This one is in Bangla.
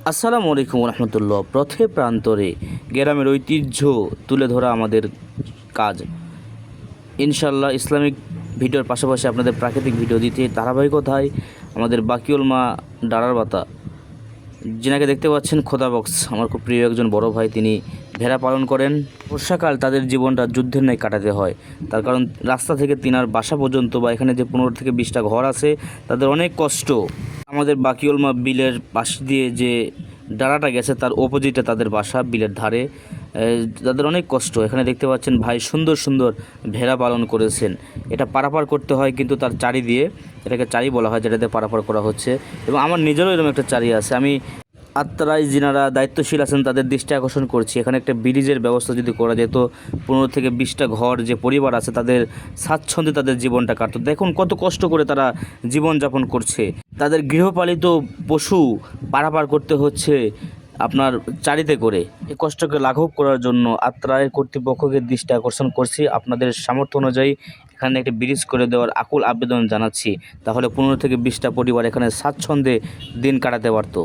আসসালামু আলাইকুম রহমতুল্লাহ। পথে প্রান্তরে গ্রামের ঐতিহ্য তুলে ধরা আমাদের কাজ। ইনশাল্লাহ ইসলামিক ভিডিওর পাশাপাশি আপনাদের প্রাকৃতিক ভিডিও দিতে ধারাবাহিকতায় আমাদের বাকিউল মা ডারার বাতা, যিনাকে দেখতে পাচ্ছেন খোদা বক্স, আমার খুব প্রিয় একজন বড় ভাই। তিনি ভেড়া পালন করেন। বর্ষাকাল তাদের জীবনটা যুদ্ধের ন্যায় কাটাতে হয়, তার কারণ রাস্তা থেকে তিনার বাসা পর্যন্ত বা এখানে যে 15 থেকে 20টা ঘর আছে তাদের অনেক কষ্ট। আমাদের বাকিউল মা বিলের পাশ দিয়ে যে ডালাটা গেছে তার অপোজিটে তাদের বাসা, বিলের ধারে। তাদের অনেক কষ্ট। এখানে দেখতে পাচ্ছেন ভাই সুন্দর সুন্দর ভেড়া পালন করেছেন। এটা পারাপার করতে হয় কিন্তু তার চারি দিয়ে, এটাকে চারি বলা হয় যেটাতে পারাপার করা হচ্ছে। এবং আমার নিজেরও এরকম একটা চারি আছে। আমি আত্মারাই যিনারা দায়িত্বশীল আছেন তাদের দৃষ্টি আকর্ষণ করছি, এখানে একটা ব্রিজের ব্যবস্থা যদি করা যেত, 15 থেকে 20টা ঘর যে পরিবার আছে তাদের স্বাচ্ছন্দ্যে তাদের জীবনটা কাটতো। দেখুন কত কষ্ট করে তারা জীবনযাপন করছে। তাদের গৃহপালিত পশু পারাপার করতে হচ্ছে আপনার চারিতে করে। এই কষ্টকে লাঘব করার জন্য আত্রায়ের কর্তৃপক্ষকে দৃষ্টি আকর্ষণ করছি। আপনাদের সামর্থ্য অনুযায়ী এখানে একটি ব্রিজ করে দেওয়ার আকুল আবেদন জানাচ্ছি, তাহলে 15 থেকে 20টা পরিবার এখানে স্বাচ্ছন্দ্যে দিন কাটাতে পারত।